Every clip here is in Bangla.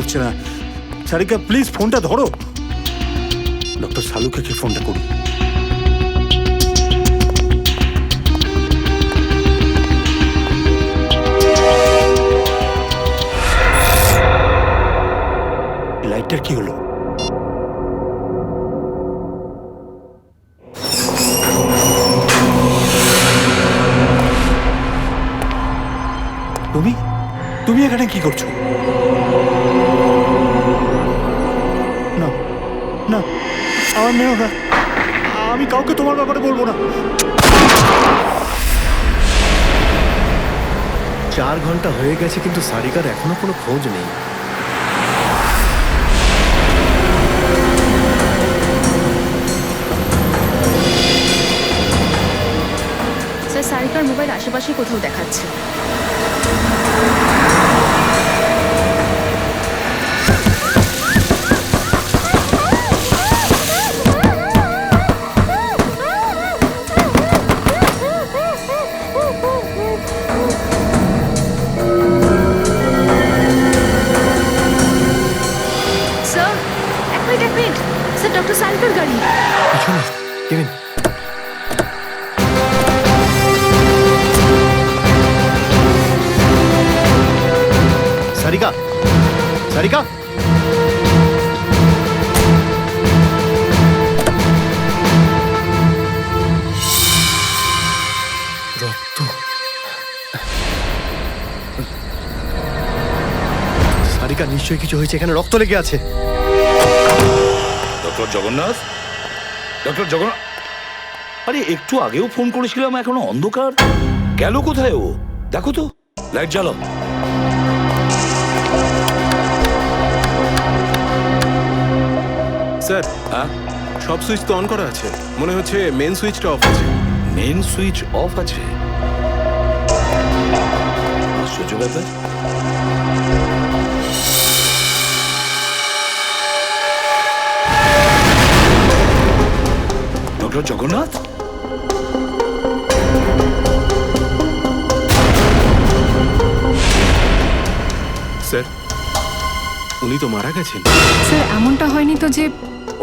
করছে না। সারিকা প্লিজ ফোনটা ধরো। ডক্টর শালুকে কি ফোনটা করি। লাইটটার কি হলো? তুমি তুমি এখানে কি করছো? না না, আমার মেয়েও না। আমি কাউকে তোমার ব্যাপারে বলবো না। 4 ঘন্টা হয়ে গেছে কিন্তু সারিকার এখনো কোনো খোঁজ নেই। স্যার, সারিকার মোবাইল আশেপাশে কোথাও দেখাচ্ছে। স্যার, এক মিনিট স্যার, ডক্টর সারিকার গাড়ি। পিছনে কেবিন। সারিকা, সারিকা, রক্ত। সারিকা, নিশ্চয়ই কিছু হয়েছে, এখানে রক্ত লেগে আছে। ডক্টর জগন্নাথ, ডক্টর জগন্নাথ, আরে একটু আগেও ফোন করেছিলাম, এখনো অন্ধকার। গেল কোথায় ও? দেখো তো, লাইট জ্বালাও। স্যার, হ্যাঁ, সব সুইচ তো অন করা আছে, মনে হচ্ছে মেন সুইচটা অফ আছে। মেন সুইচ অফ আছে? আশ্চর্য ব্যাপার। ডক্টর জগন্নাথ, স্যার, উনি তো মারা গেছেন। স্যার, এমনটা হয়নি তো যে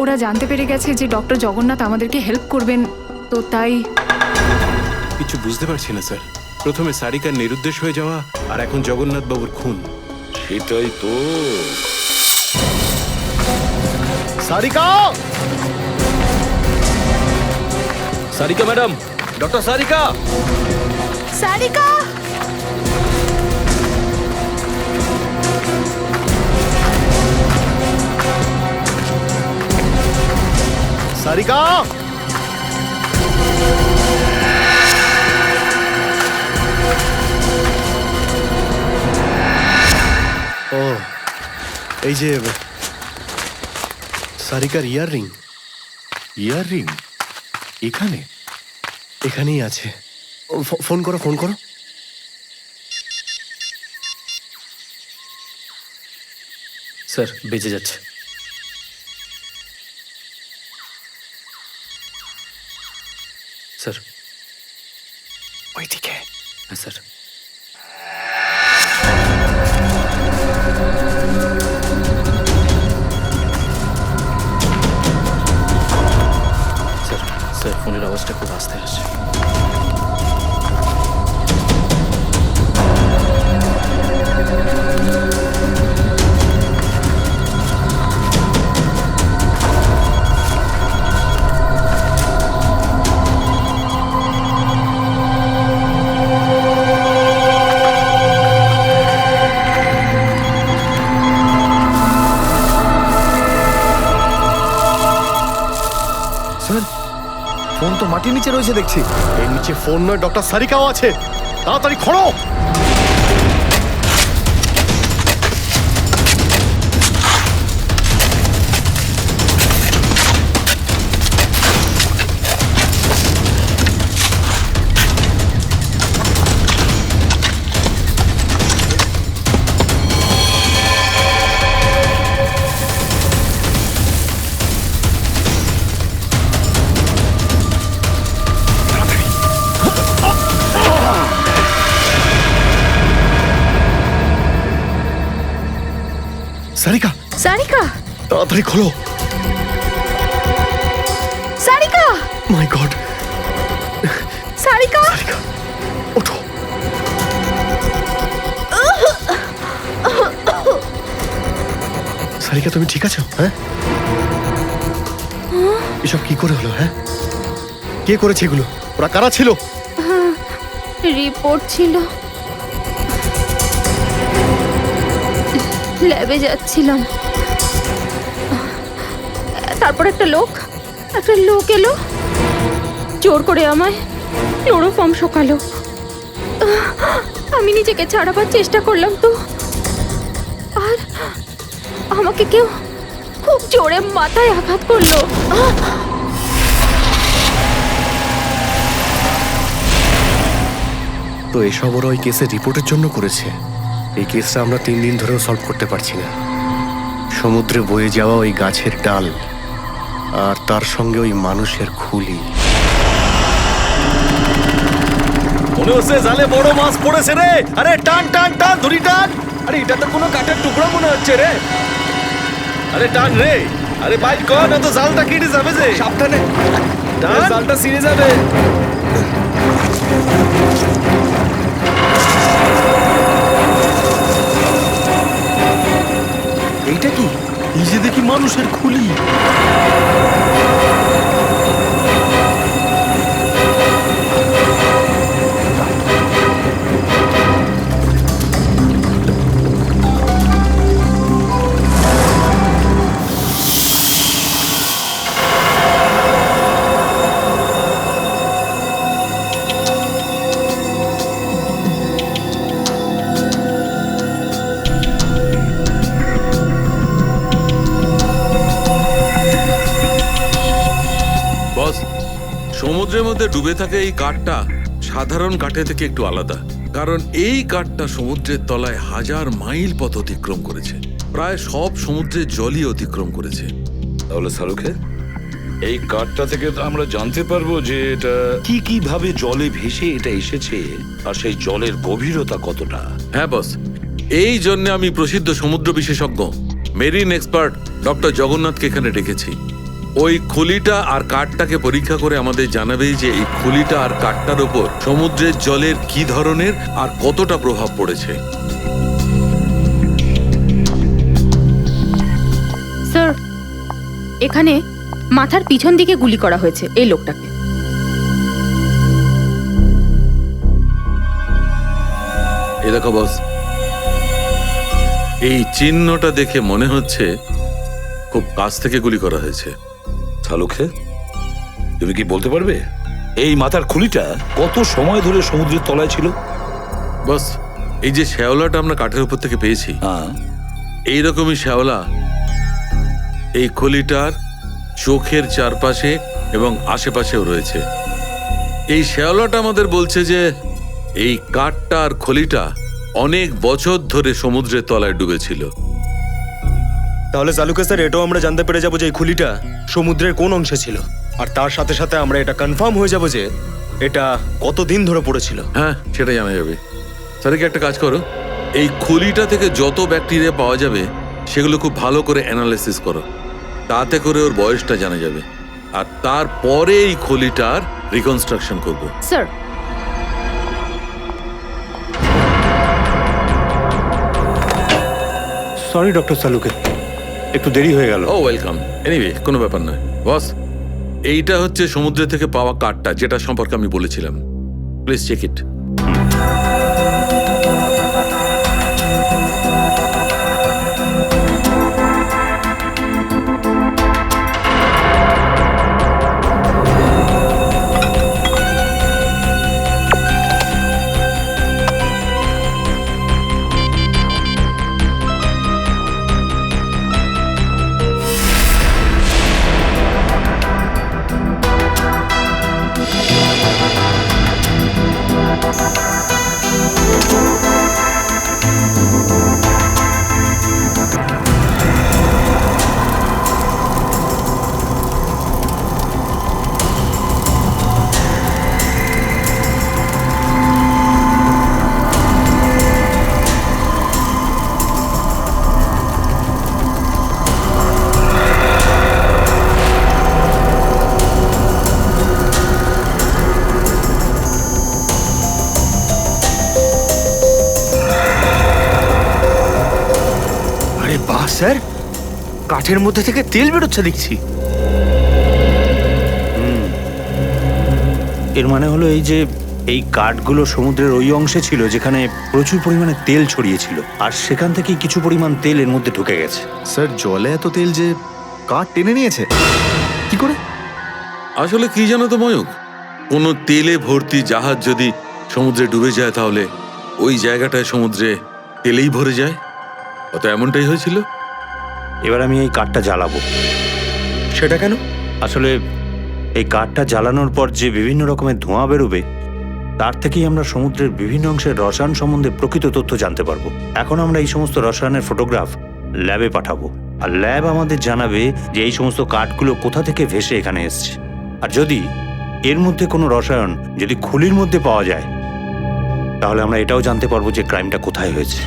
ওরা জানতে পেরে গেছে যে ডক্টর জগন্নাথ আমাদেরকে হেল্প করবেন, তো তাই? কিছু বুঝতে পারছি না স্যার। প্রথমে সারিকার নিরুদ্দেশ হয়ে যাওয়া, আর এখন জগন্নাথ বাবুর খুন। সেটাই তো। Sarika, Sarika madam, doctor Sarika. সারিকা! সারিকা, ও এই যে সারিকার ইয়াররিং। ইয়াররিং এখানে? এখানেই আছে। ফোন করো, ফোন করো। স্যার, বেঁচে যাচ্ছে। স্যার, ওইদিকে। হ্যাঁ স্যার। স্যার, স্যার, ফোনের আওয়াজটা খুব আস্তে আসছে। ফোন তো মাটির নিচে রয়েছে দেখছি। এর নিচে ফোন নয়, ডক্টর সারিকাও আছে। তাড়াতাড়ি খড়ো। সারিকা, সারিকা, তাড়াতাড়ি খোলো। সারিকা, মাই গড, সারিকা, সারিকা ওঠো। সারিকা তুমি ঠিক আছো? হ্যাঁ, এসব কি করে হলো? হ্যাঁ, কে করেছে এগুলো? ওরা কারা ছিল? রিপোর্ট ছিল, ল্যাবে যাচ্ছিলাম, তারপর একটা লোক এলো, জোর করে আমায় ক্লোরোফর্ম শোকালো। আমি নিজেকে ছাড়াবার চেষ্টা করলাম তো, আর আমাকে কেউ খুব জোরে মাথায় আঘাত করলো। তো এসব ওরা ওই কেসের রিপোর্টের জন্য করেছে। এই কেসটা আমরা 3 দিন ধরেও সলভ করতে পারছি না। সমুদ্রে বয়ে যাওয়া ওই গাছের ডাল আর তার সঙ্গে ওই মানুষের খুলি। মনে হচ্ছে জালে বড় মাছ পড়েছে রে। আরে টান টান টান, ধরি টান। আরে এটা তো কোনো কাঠের টুকরা মনে হচ্ছে রে। আরে টান রে, আরে বাইট কর না তো জালটা কেটে যাবে যে। সাবধানে টান, জালটা ছিঁড়ে যাবে। এইটা কি? এই যে দেখি মানুষের খুলি। বস, সমুদ্রের মধ্যে ডুবে থাকা এই কাঠটা সাধারণ কাঠের থেকে একটু আলাদা, কারণ এই কাঠটা সমুদ্রের তলায় 1000 মাইল পথ অতিক্রম করেছে। প্রায় সব সমুদ্রের জলই অতিক্রম করেছে। তাহলে শাহরুখে এই কাঠটা থেকে তো আমরা জানতে পারবো যে এটা কিভাবে জলে ভেসে এটা এসেছে আর সেই জলের গভীরতা কতটা। হ্যাঁ বস, এই জন্য আমি প্রসিদ্ধ সমুদ্র বিশেষজ্ঞ মেরিন এক্সপার্ট ডক্টর জগন্নাথকে এখানে ডেকেছি। ওই খুলিটা আর কাঠটাকে পরীক্ষা করে আমাদের জানাবে যে এই খুলিটা আর কাঠটার উপর সমুদ্রের জলের কি ধরনের আর কতটা প্রভাব পড়েছে। স্যার, এখানে মাথার পিছন দিকে গুলি করা হয়েছে এই লোকটাকে। এই দেখো বস, এই চিহ্নটা দেখে মনে হচ্ছে খুব কাছ থেকে গুলি করা হয়েছে। শাহরুখে তুমি কি বলতে পারবে এই মাথার খুলিটা কত সময় ধরে সমুদ্রের তলায় ছিল? বস, এই যে শ্যাওলাটা আমরা কাঠের উপর থেকে পেয়েছি, হ্যাঁ, এইরকমই শ্যাওলা এই খুলিটার চোখের চারপাশে এবং আশেপাশেও রয়েছে। এই শ্যাওলাটা আমাদের বলছে যে এই কাঠটা আর খলিটা অনেক বছর ধরে সমুদ্রের তলায় ডুবেছিল। তাহলে চালুকে স্যার, এটাও আমরা জানতে পেরে যাবো যে এই খুলিটা সমুদ্রের কোন অংশে ছিল, আর তার সাথে সাথে আমরা এটা কনফার্ম হয়ে যাবো যে এটা কতদিন ধরে পড়েছিল। হ্যাঁ, সেটা জানা যাবে। স্যারকে একটা কাজ করো, এই খুলিটা থেকে যত ব্যাকটেরিয়া পাওয়া যাবে সেগুলো খুব ভালো করে অ্যানালাইসিস করো, তাতে করে ওর বয়সটা জানা যাবে, আর তারপরে এই খুলিটার রিকনস্ট্রাকশন করবো। স্যার, সরি ডক্টর শালুকে, একটু দেরি হয়ে গেল। ও ওয়েলকাম। এনিওয়ে, কোনো ব্যাপার নয় বস। এইটা হচ্ছে সমুদ্র থেকে পাওয়া কাঠটা, যেটা সম্পর্কে আমি বলেছিলাম। Please check it. কাঠের মধ্যে থেকে তেল বেরোচ্ছে দেখছি। এর মানে হলো এই যে এই কাঠগুলো সমুদ্রের ওই অংশে ছিল যেখানে প্রচুর পরিমাণে তেল ছড়িয়েছিল, আর সেখান থেকেই কিছু পরিমাণ তেল এর মধ্যে ঢুকে গেছে। স্যার জলে এত তেল যে কাঠ টেনে নিয়েছে কি করে? আসলে কি জানো তো ময়ূক, কোনো তেলে ভর্তি জাহাজ যদি সমুদ্রে ডুবে যায় তাহলে ওই জায়গাটায় সমুদ্রে তেলেই ভরে যায়। অত এমনটাই হয়েছিল। এবার আমি এই কাঠটা জ্বালাবো। সেটা কেন? আসলে এই কাঠটা জ্বালানোর পর যে বিভিন্ন রকমের ধোঁয়া বেরোবে তার থেকেই আমরা সমুদ্রের বিভিন্ন অংশের রসায়ন সম্বন্ধে প্রকৃত তথ্য জানতে পারবো। এখন আমরা এই সমস্ত রসায়নের ফটোগ্রাফ ল্যাবে পাঠাবো, আর ল্যাব আমাদের জানাবে যে এই সমস্ত কাঠগুলো কোথা থেকে ভেসে এখানে এসছে। আর যদি এর মধ্যে কোনো রসায়ন যদি খুলির মধ্যে পাওয়া যায় তাহলে আমরা এটাও জানতে পারবো যে ক্রাইমটা কোথায় হয়েছে।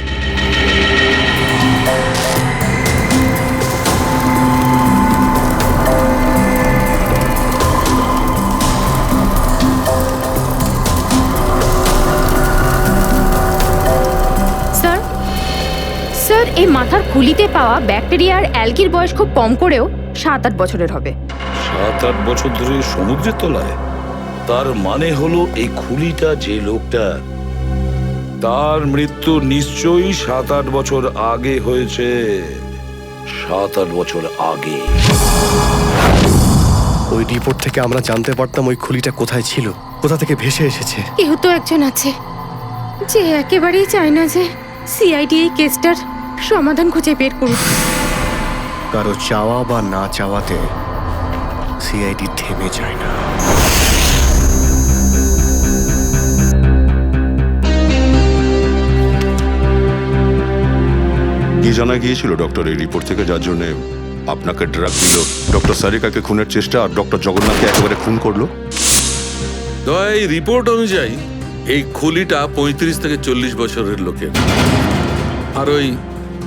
স্যার স্যার এই মাথার খুলিতে পাওয়া ব্যাকটেরিয়া আর অ্যালগির বয়স খুব কম করেও 7-8 বছরের হবে। 7-8 বছর ধরে সমুদ্রের তলায়? তার মানে হলো এই খুলিটা যে লোকটা, তার মৃত্যু নিশ্চয়ই 7-8 বছর আগে হয়েছে। 7-8 বছর আগে। ওই রিপোর্ট থেকে আমরা জানতে পারতাম ওই খুলিটা কোথায় ছিল, কোথা থেকে ভেসে এসেছে। কেউ তো একজন আছে যে একেবারেই চায় না যে সিআইডি এই কেসটার সমাধান খুঁজে বের করুক। কারো চাওয়া বা না চাওয়াতে সিআইডি থেমে যায় না। কি জানা গিয়েছিল ডক্টর এই রিপোর্ট থেকে, যার জন্য আপনাকে ড্রাগ দিল, ডক্টর সারিকাকে খুনের চেষ্টা আর ডক্টর জগন্নাথকে একেবারে খুন করলো? তো এই রিপোর্ট অনুযায়ী এই খুলিটা 35 থেকে 40 বছরের লোকের। আর ওই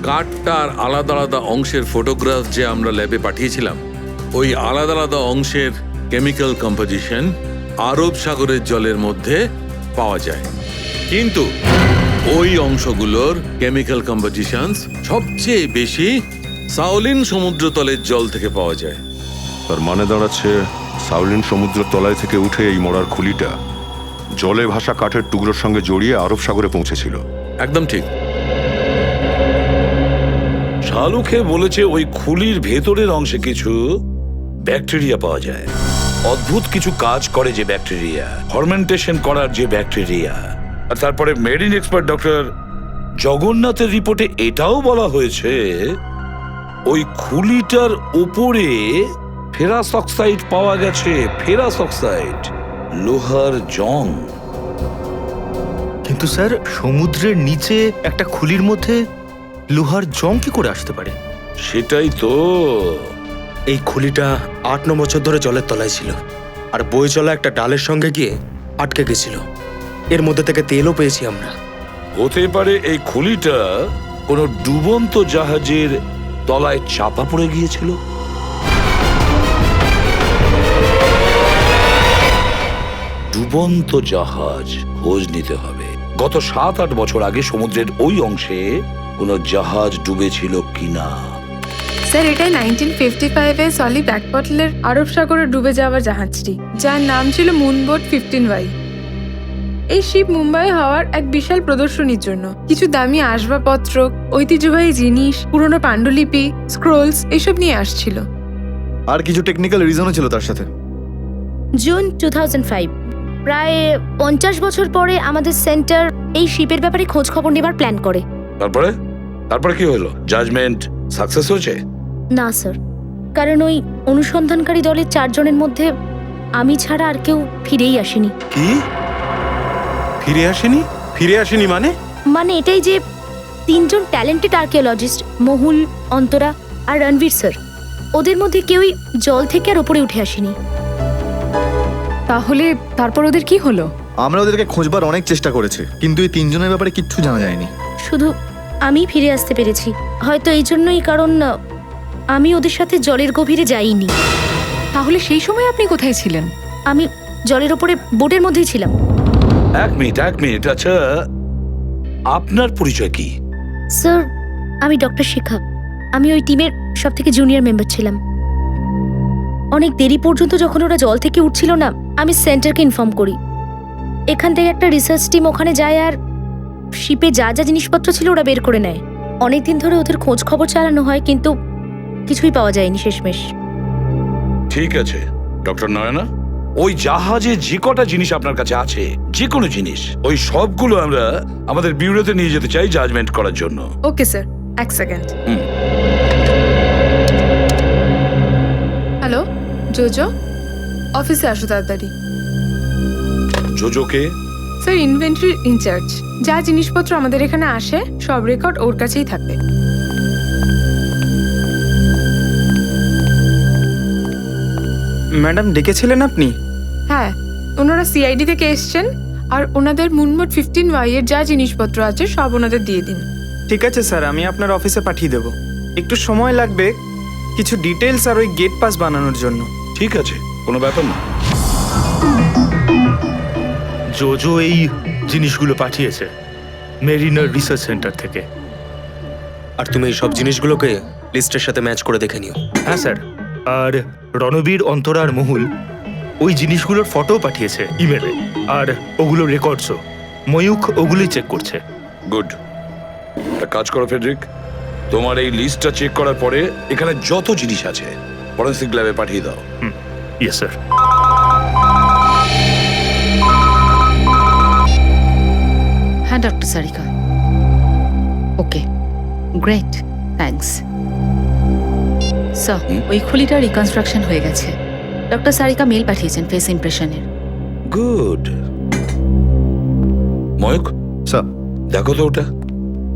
কাঠটার আলাদা আলাদা অংশের ফটোগ্রাফ যে আমরা ল্যাবে পাঠিয়েছিলাম, ওই আলাদা আলাদা অংশের কেমিক্যাল কম্পোজিশন আরব সাগরের জলের মধ্যে পাওয়া যায়। কিন্তু ওই অংশগুলোর কেমিক্যাল কম্পোজিশনস সবচেয়ে বেশি সাউলিন সমুদ্রতলের জল থেকে পাওয়া যায়। তার মানে দাঁড়াচ্ছে সাউলিন সমুদ্র তলায় থেকে উঠে এই মরার খুলিটা জলে ভাসা কাঠের টুকরোর সঙ্গে জড়িয়ে আরব সাগরে পৌঁছেছিল। একদম ঠিক। শালুকে বলেছে ওই খুলির ভেতরের অংশে কিছু ব্যাকটেরিয়া পাওয়া যায়। অদ্ভুত কিছু কাজ করে যে ব্যাকটেরিয়া, ফার্মেন্টেশন করার যে ব্যাকটেরিয়া। আর তারপরে মেরিন এক্সপার্ট ডক্টর জগন্নাথের রিপোর্টে এটাও বলা হয়েছে ওই খুলিটার উপরে ফেরাস অক্সাইড পাওয়া গেছে। ফেরাস অক্সাইড, লোহার জং। কিন্তু স্যার সমুদ্রের নিচে একটা খুলির মধ্যে লোহার জং কি করে আসতে পারে? সেটাই তো। এই খুলিটা 8-9 বছর ধরে জলের তলায় ছিল, আর বয়ে চলা একটা ডালের সঙ্গে গিয়ে আটকে গেছিল। এর মধ্যে থেকে তেলও পেয়েছি আমরা। হতে পারে এই খুলিটা কোনো ডুবন্ত জাহাজের তলায় চাপা পড়ে গিয়েছিল। ডুবন্ত জাহাজ, খোঁজ নিতে হবে। গত 7-8 বছর আগে সমুদ্রের ওই অংশে কোনো জাহাজ ডুবেছিল কিনা। স্যার এটাই 1955-এ সলি ব্যাকপটলের আরব সাগরে ডুবে যাওয়া জাহাজটি, যার নাম ছিল মুনবোট 15Y। এই শিপ মুম্বাই হওয়ার এক বিশাল প্রদর্শনীর জন্য কিছু দামি আসবাবপত্র, ঐতিহ্যবাহী জিনিস, পুরনো পাণ্ডুলিপি, স্ক্রোলস এসব নিয়ে আসছিল। আর কিছু টেকনিক্যাল রিজনও ছিল তার সাথে। জুন 2005, প্রায় 50 বছর পরে আমাদের সেন্টার এই শিপের ব্যাপারে খোঁজ খবর নেবার প্ল্যান করে। তারপরে কি হলো? জাজমেন্ট সাকসেস হয়েছে? না স্যার, কারণ ওই অনুসন্ধানকারী দলের 4 জনের মধ্যে আমি ছাড়া আর কেউ ফিরেই আসেনি। কি ফিরে আসেনি? ফিরে আসেনি মানে? মানে এটাই যে 3 জন ট্যালেন্টেড আর্কিওলজিস্ট, মহুল, অন্তরা আর রণবীর স্যার, ওদের মধ্যে কেউই জল থেকে আর উপরে উঠে আসেনি। তাহলে তারপর ওদের কি হলো? আমরা ওদেরকে খোঁজবার অনেক চেষ্টা করেছি, কিন্তু এই 3 জনের ব্যাপারে কিচ্ছু জানা যায়নি। শুধু আমি ফিরে আসতে পেরেছি, হয়তো এই জন্যই, কারণ আমি ওদের সাথে জলের গভীরে যাইনি। তাহলে সেই সময় আপনি কোথায় ছিলেন? আমি জলের ওপরে বোটের মধ্যেই ছিলাম। এক মিনিট। আচ্ছা, আপনার পরিচয় কি? স্যার আমি ডক্টর শিখা, আমি ওই টিমের সব থেকে জুনিয়র মেম্বার ছিলাম। অনেক দেরি পর্যন্ত যখন ওরা জল থেকে উঠছিল না, আমি সেন্টারকে ইনফর্ম করি। এখান থেকে একটা রিসার্চ টিম ওখানে যায় আর শিপে যা যা জিনিসপত্র ছিল ওরা বের করে নেয়। অনেকদিন ধরে ওদের খোঁজ খবর চালানো হয়, কিন্তু কিছুই পাওয়া যায়নি শেষমেশ। ঠিক আছে ডক্টর নয়না, ওই জাহাজে যে কটা জিনিস আপনার কাছে আছে, যে কোনো জিনিস, ওই সবগুলো আমরা আমাদের বিউরোতে নিয়ে যেতে চাই জাজমেন্ট করার জন্য। ওকে স্যার, এক সেকেন্ড। হ্যালো জোজো, অফিসে আসো তাড়াতাড়ি। জোজোকে? Sir inventory incharge. যা জিনিসপত্র আমাদের এখানে আসে সব রেকর্ড ওর কাছেই থাকবে। ম্যাডাম ডেকেছিলেন আপনি? হ্যাঁ, ওনারা সিআইডি থেকে এসছেন আর ওনাদের মুনমোট 15Y এর যা জিনিসপত্র আছে সব ওনাদের দিয়ে দিন। ঠিক আছে স্যার, আমি আপনার অফিসে পাঠিয়ে দেবো। একটু সময় লাগবে কিছু ডিটেলস আর ওই গেট পাস বানানোর জন্য। ঠিক আছে, কোনো ব্যাপার না। জোজো এই জিনিসগুলো পাঠিয়েছে মেরিনার রিসার্চ সেন্টার থেকে। আর তুমি এই সব জিনিসগুলোকে লিস্টের সাথে ম্যাচ করে দেখে নিও। হ্যাঁ স্যার। আর রণবীর, অন্তরা আর মহুল ওই জিনিসগুলোর ফটো পাঠিয়েছে ইমেলে, আর ওগুলো রেকর্ডসও। ময়ূখ ওগুলোই চেক করছে। গুড। একটা কাজ করো ফেডরিক, তোমার এই লিস্টটা চেক করার পরে এখানে যত জিনিস আছে ফরেন্সিক ল্যাবে পাঠিয়ে দাও। Yes sir. হ্যাঁ ডক্টর সারিকা। ওকে, গ্রেট, থ্যাঙ্কস। স্যার, ওই খুলিটা রিকনস্ট্রাকশন হয়ে গেছে। ডক্টর সারিকা মেল পাঠিয়েছেন ফেস ইমপ্রেশনের। গুড। ময়ূক, স্যার দেখো তো ওটা,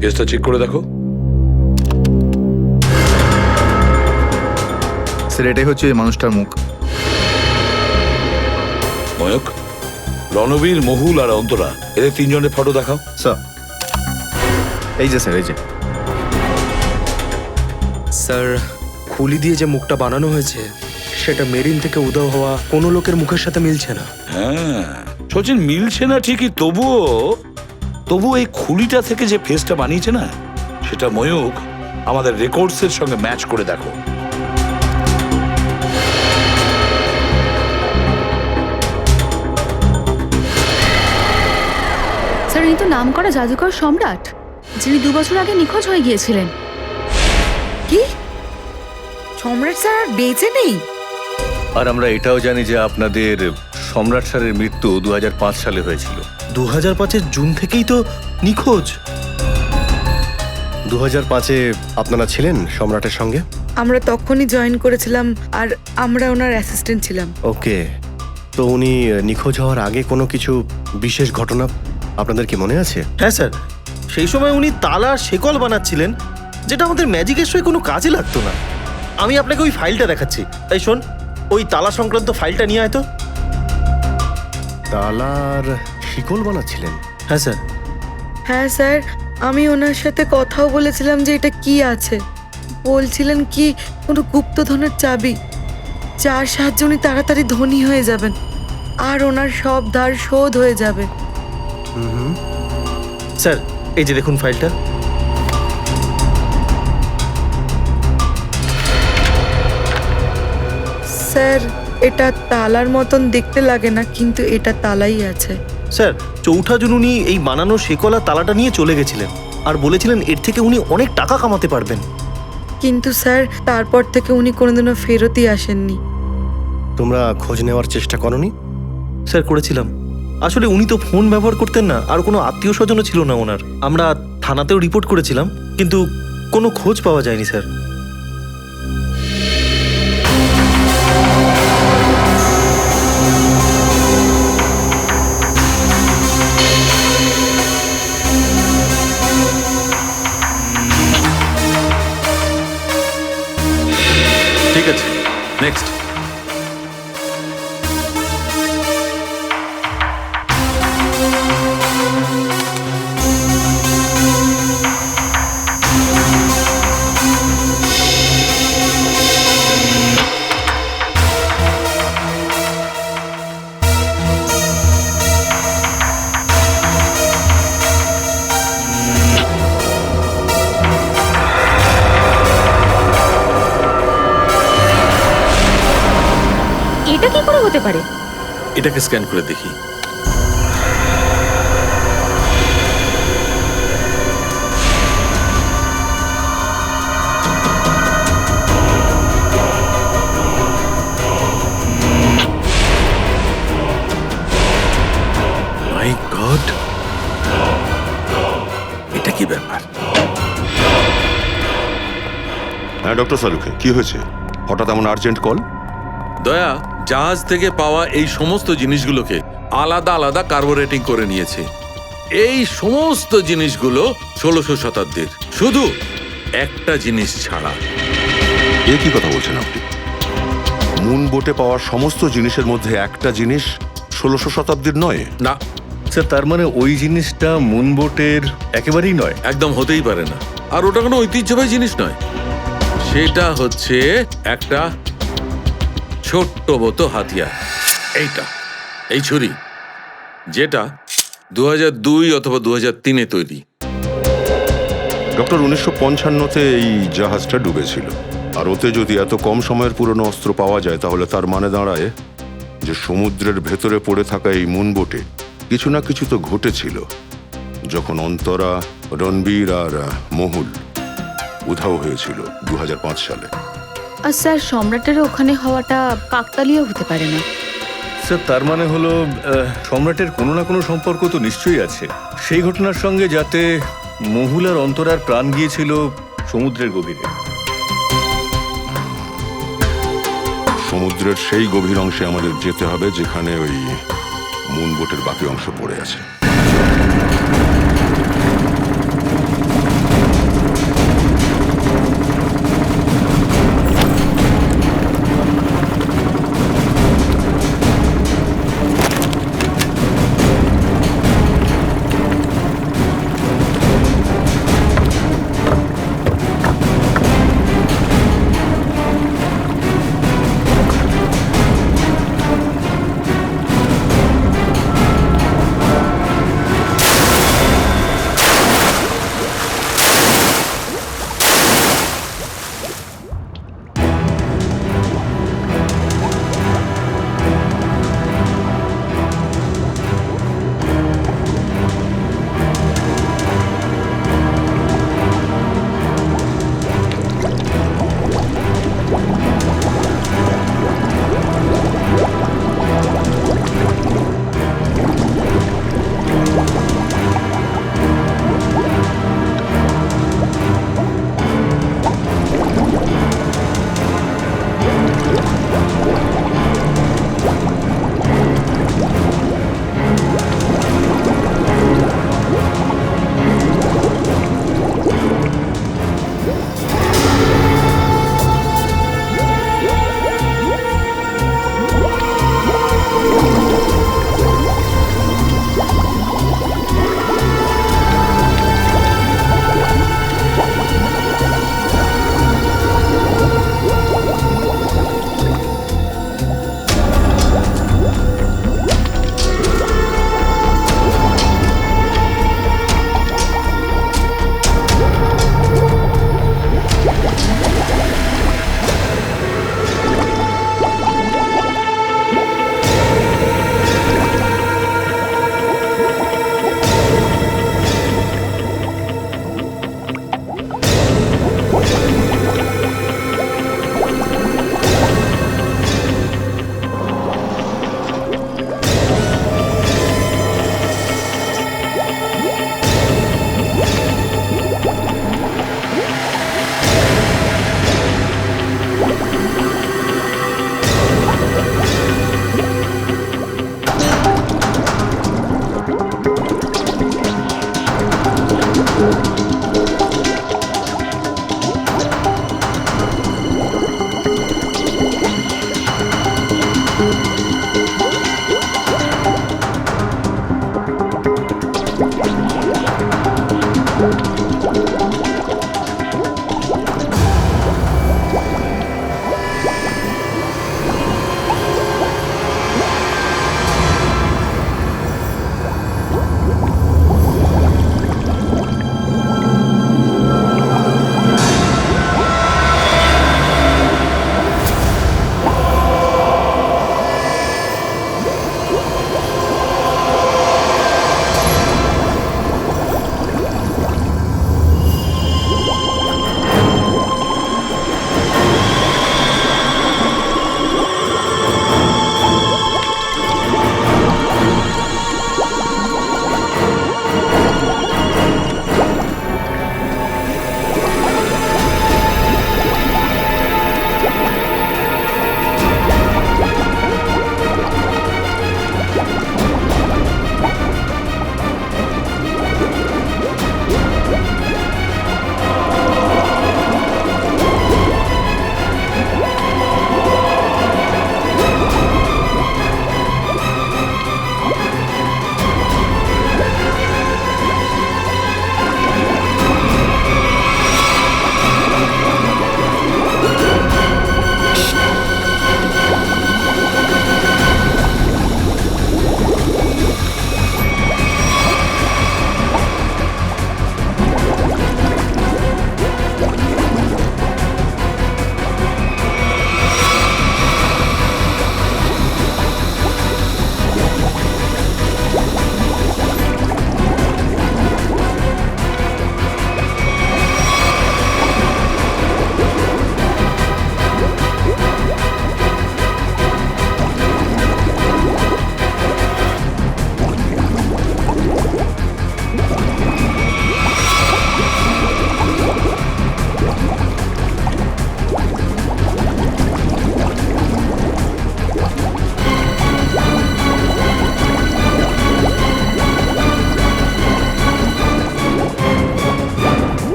কেসটা চেক করে দেখো। স্যার এটাই হচ্ছে এই মানুষটার মুখ। ময়ূক, রণবীর, মহুল আর অন্তরা এদের তিনজনের ফটো দেখাও। স্যার এই যে স্যার, এই যে স্যার, খুলি দিয়ে যে মুখটা বানানো হয়েছে সেটা মেরিন থেকে উধাও হওয়া কোনো লোকের মুখের সাথে মিলছে না। হ্যাঁ সচিন, মিলছে না ঠিকই, তবুও এই খুলিটা থেকে যে ফেসটা বানিয়েছে না, সেটা ময়ূক আমাদের রেকর্ডসের সঙ্গে ম্যাচ করে দেখো। স্যার, ইনি তো নাম করা জাদুকর সম্রাট, যিনি 2 বছর আগে নিখোঁজ হয়ে গিয়েছিলেন। কি? সম্রাট স্যার আর বেঁচে নেই? আর আমরা এটাও জানি যে আপনাদের সম্রাট স্যারের মৃত্যু 2005 সালে হয়েছিল। 2005-এর জুন থেকেই তো নিখোঁজ। 2005-এ আপনারা ছিলেন সম্রাটের সঙ্গে? আমরা তখনই জয়েন করেছিলাম আর আমরা ওনার অ্যাসিস্ট্যান্ট ছিলাম। ওকে, তো উনি নিখোঁজ হওয়ার আগে কোনো কিছু বিশেষ ঘটনা আপনাদের কি মনে আছে? হ্যাঁ স্যার, সেই সময় উনি তালা শেকল বানাচ্ছিলেন, যেটা আমাদের ম্যাজিকের সঙ্গে কোনো কাজে লাগতো না। আমি আপনাকে ওই ফাইলটা দেখাচ্ছি, তাই শোন, ওই তালা সংক্রান্ত ফাইলটা নিয়ে আয় তো। তালার শিকল বানাচ্ছিলেন? হ্যাঁ স্যার। হ্যাঁ স্যার, আমি ওনার সাথে কথাও বলেছিলাম যে এটা কি আছে। বলছিলেন কি কোনো গুপ্তধনের চাবি, যার সাহায্যে উনি তাড়াতাড়ি ধনী হয়ে যাবেন আর ওনার সব ধার শোধ হয়ে যাবে। স্যার এই যে দেখুন ফাইলটা। স্যার, এটা তালার মতন দেখতে লাগে না, কিন্তু এটা তালাই আছে। স্যার, 4 জুন উনি এই বানানো শেকলা তালাটা নিয়ে চলে গেছিলেন আর বলেছিলেন এর থেকে উনি অনেক টাকা কামাতে পারবেন। কিন্তু স্যার তারপর থেকে উনি কোনোদিনও ফেরতই আসেননি। তোমরা খোঁজ নেওয়ার চেষ্টা করনি? স্যার করেছিলাম, আসলে উনি তো ফোন ব্যবহার করতেন না আর কোনো আত্মীয় স্বজনও ছিল না ওনার। আমরা থানাতেও রিপোর্ট করেছিলাম, কিন্তু কোনো খোঁজ পাওয়া যায়নি স্যার। ঠিক আছে, নেক্সট। এটা কি করে হতে পারে? এটাকে স্ক্যান করে দেখি। মাই গড, এটা কি ব্যাপার? হ্যাঁ ডক্টর সালুখে, কি হয়েছে? হঠাৎ এমন আর্জেন্ট কল? দয়া জাহাজ থেকে পাওয়া এই সমস্ত জিনিসগুলোকে আলাদা আলাদা কার্বোরেটিং করে নিয়েছে। এই সমস্ত জিনিসগুলো 1600 শতাব্দীর, শুধু একটা জিনিস ছাড়া। এ কি কথা বলছেন আপনি? মুন বোটে পাওয়া সমস্ত জিনিসের মধ্যে একটা জিনিস 1600 শতাব্দীর নয়? না স্যার, তার মানে ওই জিনিসটা মুনবোটের একেবারেই নয়? একদম হতেই পারে না। আর ওটা কোনো ঐতিহ্যবাহী জিনিস নয়, সেটা হচ্ছে একটা ছোট্ট মতো হাতিয়ার। এইটা, এই ছুরি, যেটা 2002 অথবা 2003-এ তৈরি। ডক্টর 1955-তে এই জাহাজটা ডুবেছিল, আর ওতে যদি এত কম সময়ের পুরনো অস্ত্র পাওয়া যায় তাহলে তার মানে দাঁড়ায় যে সমুদ্রের ভেতরে পড়ে থাকা এই মুনবোটে কিছু না কিছু তো ঘটেছিল যখন অন্তরা, রণবীর আর মহুল উধাও হয়েছিল 2005 সালে। আর স্যার, সম্রাটের ওখানে হওয়াটা কাকতালীয় হতে পারে না। স্যার, তার মানে হলো সম্রাটের কোনো না কোনো সম্পর্ক তো নিশ্চয়ই আছে সেই ঘটনার সঙ্গে, যাতে মহুল আর অন্তরার প্রাণ গিয়েছিল সমুদ্রের গভীরে। সমুদ্রের সেই গভীর অংশে আমাদের যেতে হবে যেখানে ওই মুনবোটের বাকি অংশ পড়ে আছে।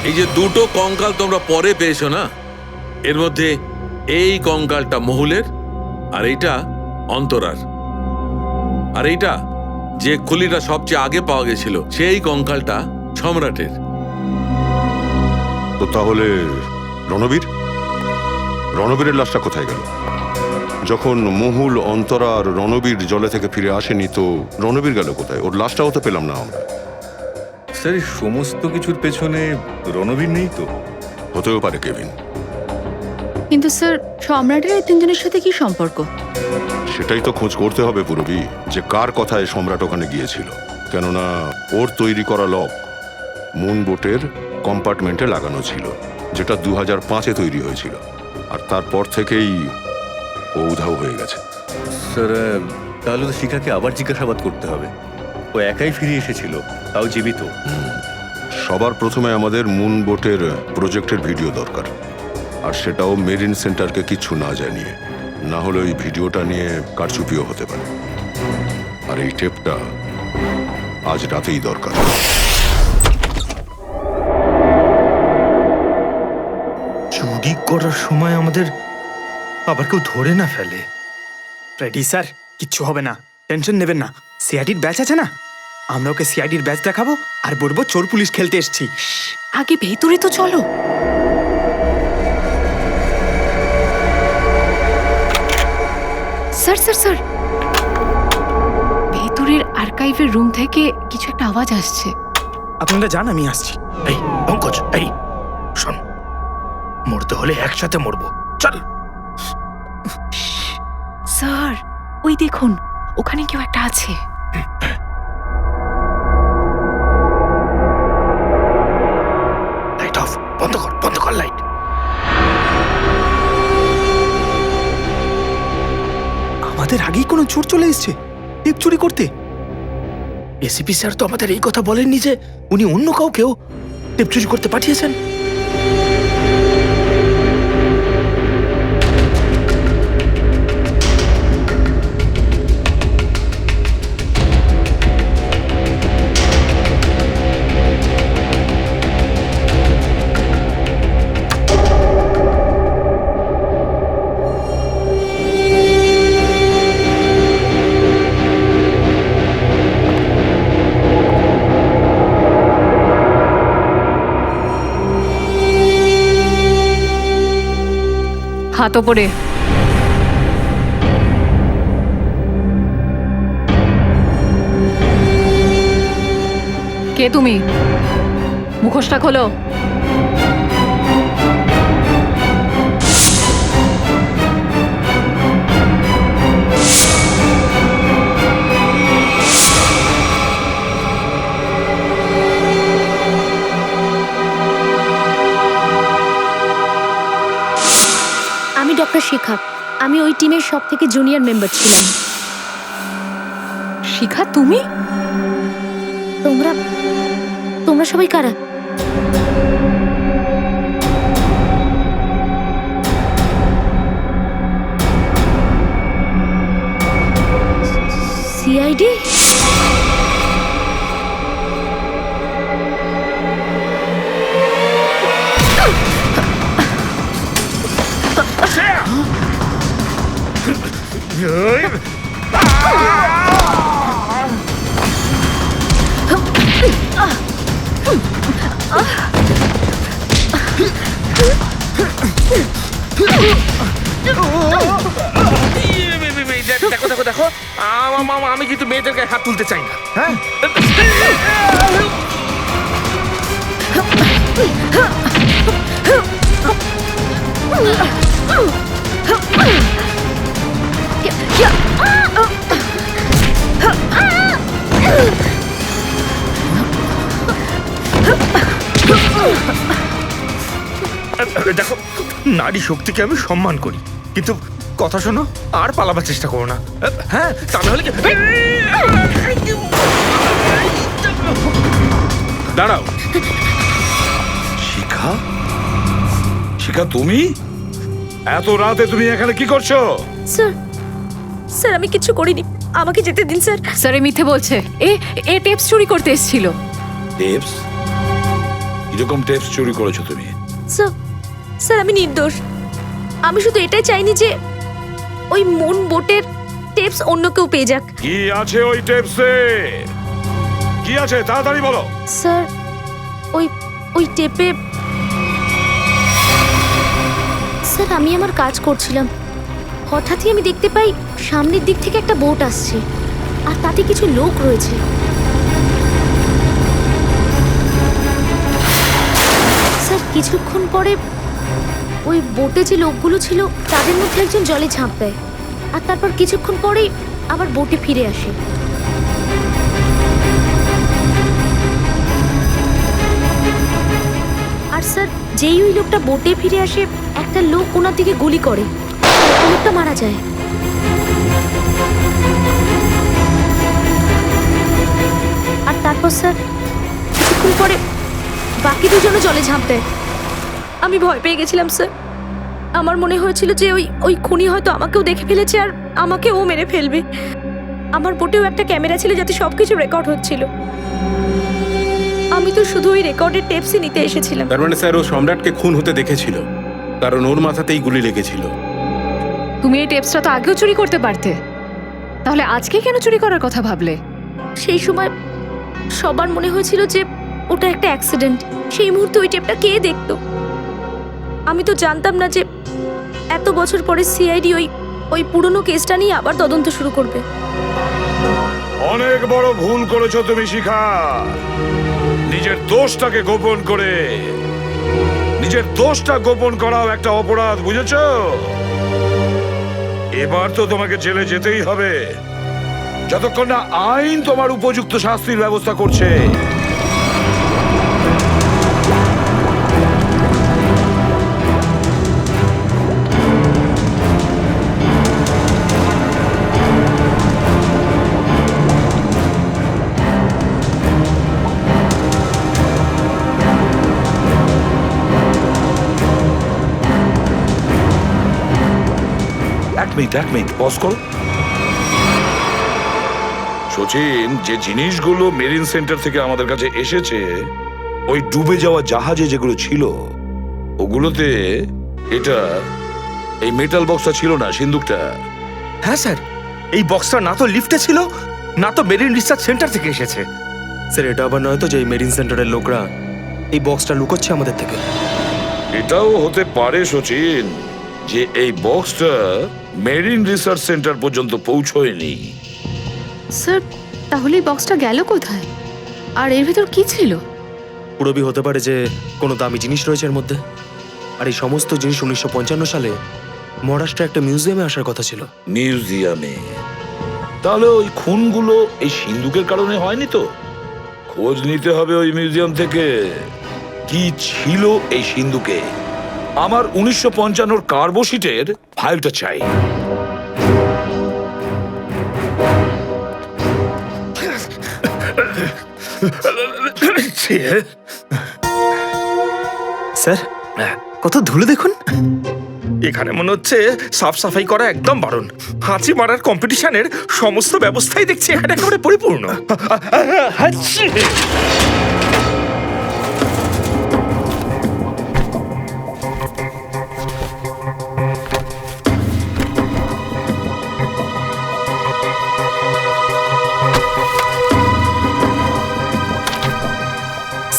এই যে দুটো কঙ্কাল তোমরা পরে পেয়েছো না, এর মধ্যে এই কঙ্কালটা মহুলের আর এইটা অন্তরার, আর এইটা যে খুলিটা সবচেয়ে আগে পাওয়া গেছিল সেই কঙ্কালটা সম্রাটের। তো তাহলে রণবীরের লাশটা কোথায় গেল? যখন মহুল, অন্তরা আর রণবীর জলে থেকে ফিরে আসেনি, তো রণবীর গেল কোথায়? ওর লাশটাও তো পেলাম না আমরা। স্যার এই সমস্ত কিছুর পেছনে রণবীর নেই তো? হতেও পারে কেভিন। কিন্তু স্যার সম্রাটের এই তিনজনের সাথে কি সম্পর্ক? সেটাই তো খোঁজ করতে হবে পুরবী, যে কার কথায় সম্রাট ওখানে গিয়েছিল। কেননা ওর তৈরি করা লক মুন বোটের কম্পার্টমেন্টে লাগানো ছিল, যেটা 2005-এ তৈরি হয়েছিল, আর তারপর থেকেই ও উধাও হয়ে গেছে। স্যার তাহলে তো শিখাকে আবার জিজ্ঞাসাবাদ করতে হবে। ও একাই ফিরে এসেছিল, তাও জীবিত। সবার প্রথমে আমাদের মুন বোটের প্রজেক্টের ভিডিও দরকার, আর সেটাও মেরিন সেন্টারকে কিচ্ছু না জানিয়ে। না হলে ওই ভিডিওটা নিয়ে কারচুপিও হতে পারে। আর এই টেপটা আজ রাতেই দরকার। চুরি করার সময় আমাদের আবার কেউ ধরে না ফেলে। রেডি স্যার, কিচ্ছু হবে না, টেনশন নেবেন না। সিআইডির ব্যাচ আছে না, আমরা ওকে সিআইডির ব্যাচ দেখাবো আর বলবো চোর পুলিশ খেলতে এসেছি। আগে ভেতরে তো চলো। স্যার স্যার স্যার, ভেতরের আর্কাইভের রুম থেকে কিছু একটা আওয়াজ আসছে। আপনারা যান, আমি আসছি। এই পঙ্কজ, এই শোন, মরতে হলে একসাথে মরবো, চল। স্যার ওই দেখুন, ওখানে কেউ একটা আছে। লাইট অফ, বন্ধ কর লাইট। আমাদের আগেই কোনো চোর চলে এসছে টেপ চুরি করতে। এসিপি স্যার তো আমাদের এই কথা বলেননি যে উনি অন্য কাউকেও টেপ চুরি করতে পাঠিয়েছেন। হাত ওপরে। কে তুমি? মুখোশটা খোলো। আমি ডক্টর শিখা, আমি ওই টিমের সব থেকে জুনিয়র মেম্বার ছিলাম। শিখা তুমি? তোমরা সবাই কারা? সিআইডি? দেখো দেখো দেখো, আমি কিন্তু মেয়েদের গায়ে হাত তুলতে চাই না। হ্যাঁ, দেখো, নারী শক্তিকে আমি সম্মান করি, কিন্তু কথা শোনো, আর পালাবার চেষ্টা করো না। হ্যাঁ, তা নাহলে কি? দাঁড়াও। শিখা, শিখা তুমি এত রাতে তুমি এখানে কি করছো? স্যার আমি কিছু করিনি, আমাকে যেতে দিন স্যার। স্যার এ মিথ্যে বলছে, এ টেপস চুরি করতে এসেছিল। টেপস? কিরকম টেপস চুরি করেছো তুমি? স্যার স্যার আমি নির্দোষ। আমি শুধু এটাই চাইনি যে ওই মুন বোটের টেপস অন্য কেউ পেয়ে যাক। কি আছে ওই টেপসে? কি আছে তাড়াতাড়ি বলো। স্যার ওই ওই টেপে স্যার আমি আমার কাজ করছিলাম, হঠাৎই আমি দেখতে পাই সামনের দিক থেকে একটা বোট আসছে আর তাতে কিছু লোক রয়েছে। স্যার কিছুক্ষণ পরে ওই বোটে যে লোকগুলো ছিল তাদের মধ্যে একজন জলে ঝাঁপ দেয় আর তারপর কিছুক্ষণ পরেই আবার বোটে ফিরে আসে। আর স্যার যেই ওই লোকটা বোটে ফিরে আসে একটা লোক ওনার দিকে গুলি করে, ওই লোকটা মারা যায়। আর তারপর স্যার কিছুক্ষণ পরে বাকি দুজনও জলে ঝাঁপ দেয়। আমি ভয় পেয়ে গেছিলাম স্যার। আমার মনে হয়েছিল যে ওই খুনি হয়তো আমাকেও দেখে ফেলেছে আর আমাকে ও মেরে ফেলবে। আমার বোটেও একটা ক্যামেরা ছিল যাতে সবকিছু রেকর্ড হচ্ছিল। আমি তো শুধু ওই রেকর্ডের টেপসই নিতে এসেছিলাম। তার মানে স্যার ও সম্রাটকে খুন হতে দেখেছিল, কারণ ওর মাথাতেই গুলি লেগেছিল। তুমি এই টেপসটা তো আগেও চুরি করতে পারতে, তাহলে আজকে কেন চুরি করার কথা ভাবলে? সেই সময় সবার মনে হয়েছিল যে ওটা একটা অ্যাক্সিডেন্ট। সেই মুহূর্তে ওই টেপটা কে দেখতো? আমি তো জানতাম না যে এত বছর পরে সিআইডি ওই পুরনো কেসটা নিয়ে আবার তদন্ত শুরু করবে। অনেক বড় ভুল করেছো তুমি শিখা। নিজের দোষটাকে গোপন করে, নিজের দোষটা গোপন করাও একটা অপরাধ, বুঝেছো? এবার তো তোমাকে জেলে যেতেই হবে যতক্ষণ না আইন তোমার উপযুক্ত শাস্তির ব্যবস্থা করছে। এক মিনিট পজ করো। সচিন, যে জিনিসগুলো মেরিন সেন্টার থেকে আমাদের কাছে এসেছে, ওই ডুবে যাওয়া জাহাজে যেগুলো ছিল ওগুলোতে এটা এই মেটাল বক্সটা ছিল না, সিন্দুকটা। হ্যাঁ স্যার, এই বক্সটা না তো লিফটে ছিল না তো মেরিন রিসার্চ সেন্টার থেকে এসেছে। স্যার এটা আবার নয় তো যে এই মেরিন সেন্টারের লোকরা এই বক্সটা লুকোচ্ছে আমাদের থেকে? এটাও হতে পারে সচিন যে এই বক্সটা মেরিন রিসার্চ সেন্টার পর্যন্ত পৌঁছয়নি। স্যার তাহলে এই বক্সটা গেল কোথায় আর এর ভিতর কি ছিল? পুরবি হতে পারে যে কোনো দামি জিনিস রয়েছে এর মধ্যে। আর এই সমস্ত জিনিস 1955 সালে মহারাষ্ট্রে একটা মিউজিয়ামে আসার কথা ছিল। মিউজিয়ামে? তাহলে ওই খুনগুলো এই সিন্দুকের কারণে হয়নি তো? খোঁজ নিতে হবে ওই মিউজিয়াম থেকে কি ছিল এই সিন্দুকে। আমার 1955 কার্বোশিটের ফাইলটা চাই। স্যার কত ধুলো দেখুন। এখানে মনে হচ্ছে সাফ সাফাই করা একদম বারণ। হাঁচি মারার কম্পিটিশনের সমস্ত ব্যবস্থাই দেখছি এখানে একেবারে পরিপূর্ণ।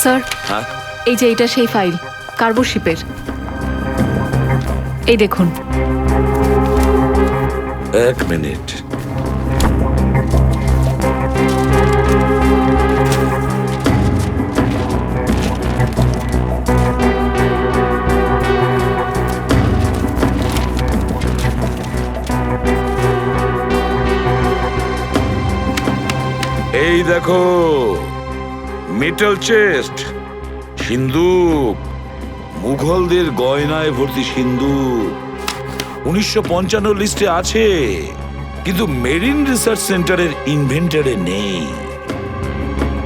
স্যার এই যে এটা সেই ফাইল কার্বোশিপের, এই দেখুন। এক মিনিট। এই দেখো, মেটাল চেস্ট, সিন্দুক, মুঘলদের গয়নায় ভর্তি সিন্দুক 1955 লিস্টে আছে, কিন্তু মেরিন রিসার্চ সেন্টারের ইনভেন্টরে নেই।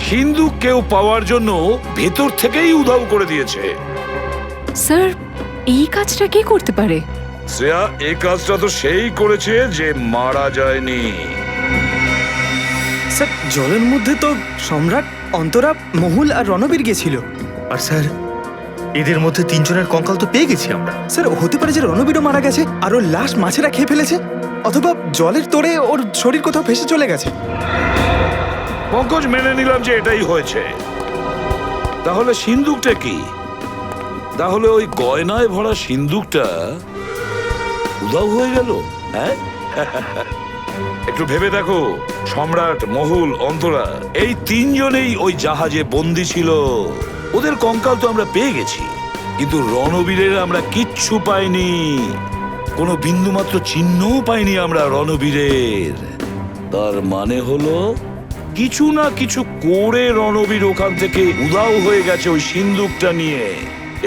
সিন্দুক কেউ পাওয়ার জন্য ভেতর থেকেই উধাও করে দিয়েছে। স্যার এই কাজটা কে করতে পারে? শ্রেয়া, এই কাজটা তো সেই করেছে যে মারা যায়নি। স্যার জলের মধ্যে তো সম্রাট, অন্তরা, মহুল আর রণবীর গেছিল। আর স্যার এদের মধ্যে 3 জনের কঙ্কাল তো পেয়ে গেছি আমরা। স্যার হতে পারে যে রণবীরও মারা গেছে আর ওর লাশ মাছেরা খেয়ে ফেলেছে, অথবা জলের তোড়ে ওর শরীর কোথাও ভেসে চলে গেছে। পঙ্কজ, মেনে নিলাম যে এটাই হয়েছে। তাহলে সিন্দুকটা কি? তাহলে ওই গয়নায় ভরা সিন্দুকটা উধাও হয়ে গেল? হ্যাঁ, একটু ভেবে দেখো, সম্রাট, মহুল, অন্তরা, এই 3 জনেই ওই জাহাজে বন্দী ছিল। ওদের কঙ্কাল তো আমরা পেয়ে গেছি, কিন্তু রণবীরের আমরা কিচ্ছু পাইনি। কোনো বিন্দুমাত্র চিহ্নও পাইনি আমরা রণবীরের। তার মানে হলো কিছু না কিছু করে রণবীর ওখান থেকে উধাও হয়ে গেছে ওই সিন্দুকটা নিয়ে।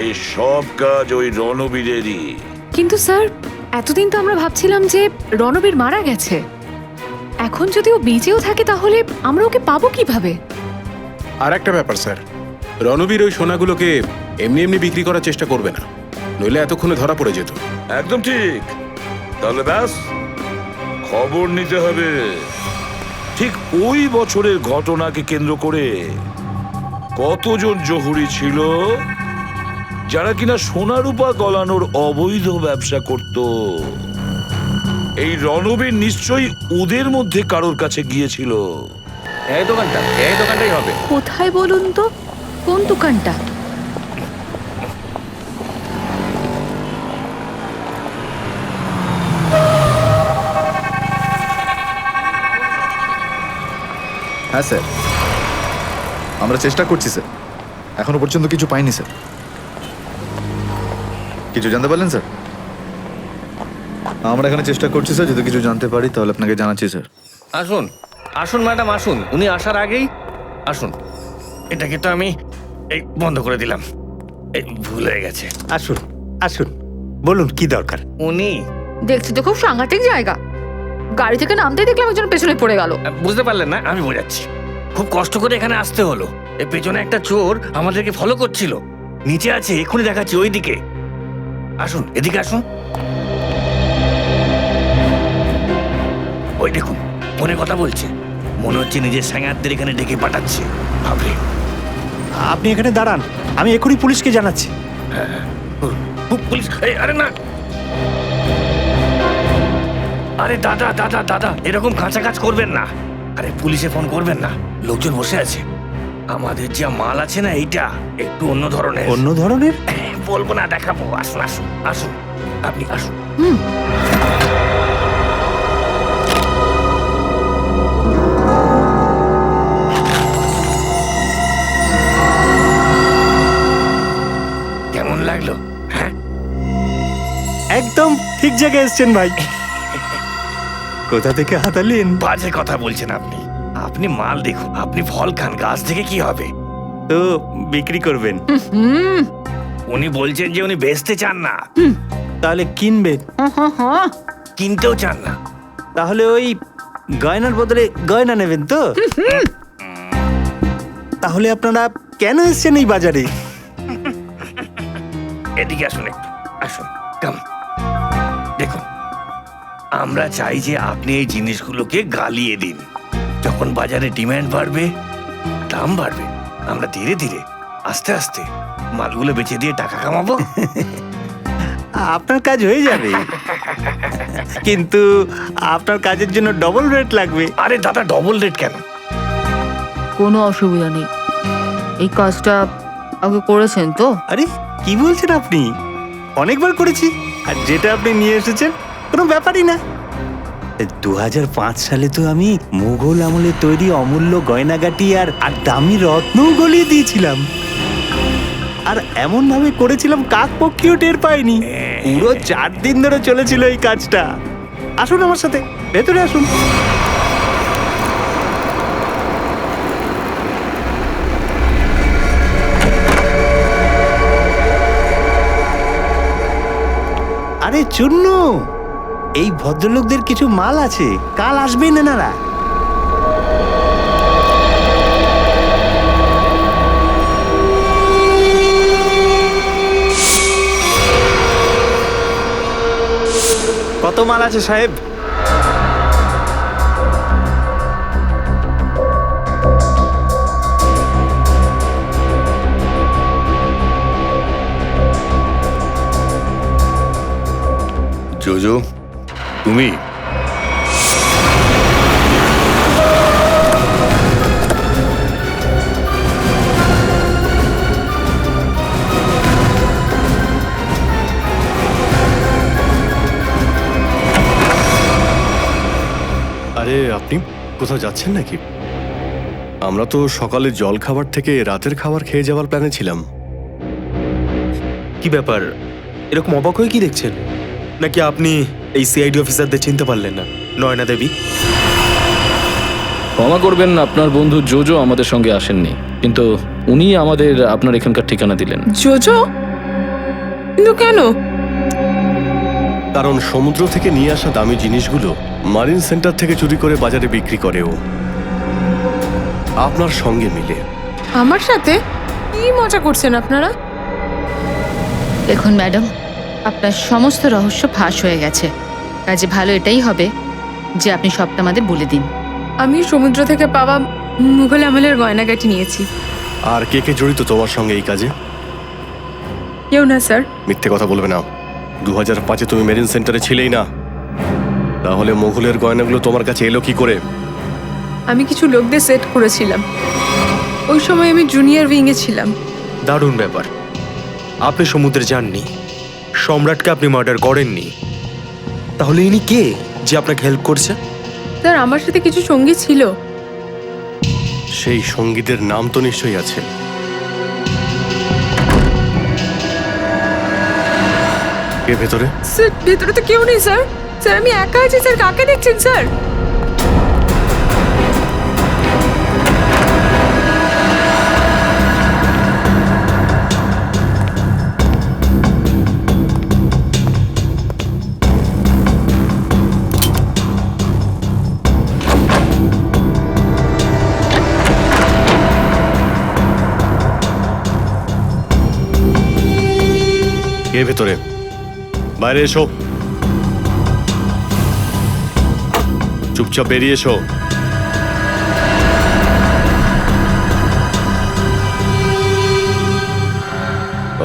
এই সব কাজ ওই রণবীরেরই। কিন্তু স্যার, এতদিন তো আমরা ভাবছিলাম যে রণবীর মারা গেছে। এখন যদি ও বেঁচেও থাকে তাহলে আমরা ওকে পাবো কিভাবে? আর একটা ব্যাপার স্যার, রণবীর ওই সোনাগুলোকে এমনি এমনি বিক্রি করার চেষ্টা করবে না, নইলে এতক্ষণে ধরা পড়ে যেত। একদম ঠিক। তাহলে ব্যাস, খবর নিতে হবে। ঠিক ওই বছরের ঘটনাকে কেন্দ্র করে কতজন জহুরি ছিল যারা কিনা সোনা রূপা গলানোর অবৈধ ব্যবসা করত। এই রণবীর নিশ্চয়ই ওদের মধ্যে কারোর কাছে গিয়েছিল। এই দোকানটাই হবে। কোথায় বলুন তো, কোন দোকানটা? হ্যাঁ স্যার, আমরা চেষ্টা করছি স্যার, এখনো পর্যন্ত কিছু পাইনি স্যার। কিছু জানতে পারলেন স্যার? আমরা এখানে চেষ্টা করছি স্যার, যদি কিছু জানতে পারি তাহলে আপনাকে জানাচ্ছি স্যার। আসুন আসুন ম্যাডাম, আসুন। উনি আসার আগেই আসুন। এটাকে তো আমি এই বন্ধ করে দিলাম, এই ভুল হয়ে গেছে। আসুন আসুন, বলুন কি দরকার? উনি দেখছি তো খুব সাংঘাতিক জায়গা। গাড়ি থেকে নামতেই দেখলাম একজন পেছনে পড়ে গেল। বুঝতে পারলেন না? আমি বোঝাচ্ছি। খুব কষ্ট করে এখানে আসতে হলো। এই পেছনে একটা চোর আমাদেরকে ফলো করছিল, নিচে আছে, এক্ষুনি দেখাচ্ছি, ওই দিকে আসুন, এদিকে আসুন। ওই দেখুন, ফোনে কথা বলছে, মনে হচ্ছে নিজের স্যাঙারদের এখানে ডেকে পাঠাচ্ছে। ভাবলে আপনি এখানে দাঁড়ান, আমি এখনই পুলিশকে জানাচ্ছি। পুলিশ? আরে না, আরে দাদা দাদা দাদা, এরকম কাঁচা কাজ করবেন না। আরে পুলিশে ফোন করবেন না, লোকজন বসে আছে। আমাদের যা মাল আছে না, এইটা একটু অন্য ধরনের। অন্য ধরনের? বলবো না, দেখাবো। আসুন আসুন আসুন, আপনি আসুন। কেমন লাগলো? হ্যাঁ, একদম ঠিক জায়গায় এসছেন ভাই। কোথা থেকে হাতালেন? বাজে কথা বলছেন আপনি। আপনি মাল দেখুন, আপনি ফল খান, গাছ থেকে কি হবে? তো বিক্রি করবেন? উনি বলছেন যে উনি বেচতে চান না। তাহলে কিনবেন? কিনতেও চান না। তাহলে ওই গয়নার বদলে গয়না নেবেন তো? তাহলে আপনারা কেন এসছেন এই বাজারে? এদিকে আসুন, একটু আসুন, কাম। দেখুন, আমরা চাই যে আপনি এই জিনিসগুলোকে গালিয়ে দিন। যখন বাজারে ডিমান্ড বাড়বে, দাম বাড়বে, আমরা ধীরে ধীরে আস্তে আস্তে মালগুলো বেচে দিয়ে টাকা কামাবো। আপনার কাজ হয়ে যাবে, কিন্তু আপনার কাজের জন্য ডবল রেট লাগবে। আরে দাদা, ডবল রেট কেন? কোনো অসুবিধা নেই, এই কাজটা আগে করেছেন তো? আরে কি বলছেন আপনি? অনেকবার করেছি, আর যেটা আপনি নিয়ে এসেছেন কোনো ব্যাপারই না। 2005 সালে তো আমি মুঘল আমলে তৈরি অমূল্য গয়নাগাটি আর দামি রত্নও গলিয়ে দিয়েছিলাম। আর এমন ভাবে করেছিলাম কাক পক্ষীও টের পায়নি। পুরো 4 দিন ধরে চলেছিল এই কাজটা। আসুন আমার সাথে, ভেতরে আসুন। আরে চুন্নু, এই ভদ্রলোকদের কিছু মাল আছে, কাল আসবেন এনারা। কত মাল আছে সাহেব? জোজো তুমি? আরে আপনি কোথাও যাচ্ছেন নাকি? আমরা তো সকালে জল খাবার থেকে রাতের খাবার খেয়ে যাওয়ার প্ল্যানে ছিলাম। কি ব্যাপার, এরকম অবাক হয়ে কি দেখছেন? নাকি আপনি এই সিআইডি অফিসারদের চিনতে পারলেন না? নয়না দেবী, ক্ষমা করবেন, আপনার বন্ধু জোজো আমাদের সঙ্গে আসেননি, কিন্তু উনি আমাদের আপনার এখানকার ঠিকানা দিলেন। জোজো? কিন্তু কেন? কারণ সমুদ্র থেকে নিয়ে আসা দামি জিনিসগুলো মারিন সেন্টার থেকে চুরি করে বাজারে বিক্রি করে ও, আপনার সঙ্গে মিলে। আমার সাথে কি মজা করছেন আপনারা? দেখুন ম্যাডাম, আপনার সমস্ত রহস্য ফাঁস হয়ে গেছে, কাজে ভালো এটাই হবে যে আপনি সবটা আমাদের বলে দিন। আমি সমুদ্র থেকে পাওয়া মুঘল আমলের গয়নাগাটি নিয়েছি। আর কে কে জড়িত তোমার সঙ্গে এই কাজে? কেউ না স্যার। মিথ্যে কথা বলবে না। 2005-এ তুমি মেরিন সেন্টারে ছিলেই না, তাহলে মোঘলের গয়নাগুলো তোমার কাছে এলো কি করে? আমি কিছু লোকদের সেট করেছিলাম, ওই সময় আমি জুনিয়র উইংয়ে ছিলাম। দারুণ ব্যাপার। আপনি সমুদ্রে যাননি, সম্রাটকে আপনি মার্ডার করেননি, তাহলে ইনি কে যে আপনাকে হেল্প করছে? স্যার আমার সাথে কিছু সঙ্গী ছিল। সেই সঙ্গীদের নাম তো নিশ্চয়ই আছে। কে ভেতরে? স্যার ভেতরে তো কেউ নেই স্যার। স্যার আমি একা আছি স্যার। কাকে দেখছেন স্যার? কে ভেতরে? বাইরে এসো, চুপচাপ বেরিয়ে এসো।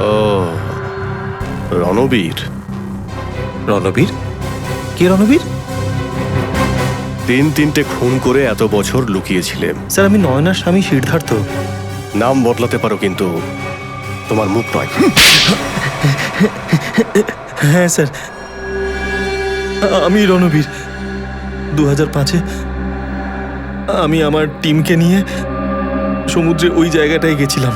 ও, রণবীর। রণবীর? কে রণবীর? 3-3টে খুন করে এত বছর লুকিয়েছিলে। স্যার আমি নয়নার স্বামী সিদ্ধার্থ। নাম বদলাতে পারো কিন্তু তোমার মুখ নয়। হ্যাঁ স্যার, আমি রণবীর। 2005-এ আমি আমার টিমকে নিয়ে সমুদ্রে ওই জায়গাটায় গেছিলাম।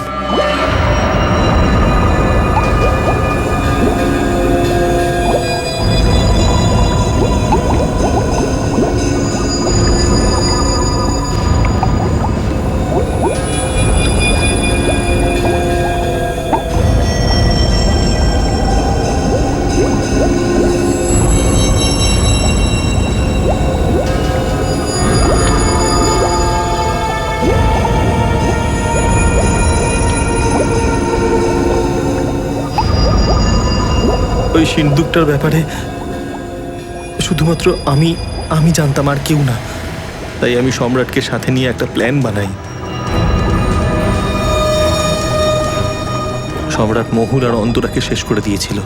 ওই সিন্দুকটার ব্যাপারে শুধুমাত্র আমি জানতাম, আর কেউ না। তাই আমি সম্রাটকে সাথে নিয়ে একটা প্ল্যান বানাই। সম্রাট মহুল আর অন্তরাকে শেষ করে দিয়েছিল,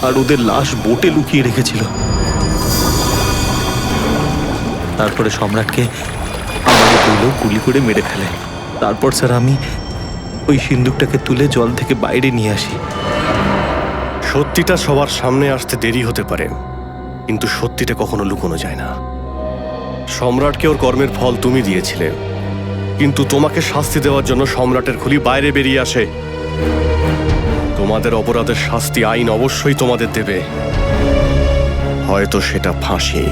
আর ওদের লাশ বোটে লুকিয়ে রেখেছিল। তারপরে সম্রাটকে আমাদের দুই লোক গুলি করে মেরে ফেলে। তারপর স্যার আমি ওই সিন্দুকটাকে তুলে জল থেকে বাইরে নিয়ে আসি। সত্যিটা সবার সামনে আসতে দেরি হতে পারে, কিন্তু সত্যিটা কখনো লুকোনো যায় না। সম্রাটকে ওর কর্মের ফল তুমি দিয়েছিলে, কিন্তু তোমাকে শাস্তি দেওয়ার জন্য সম্রাটের খুলি বাইরে বেরিয়ে আসে। তোমাদের অপরাধের শাস্তি আইন অবশ্যই তোমাদের দেবে, হয়তো সেটা ফাঁসি।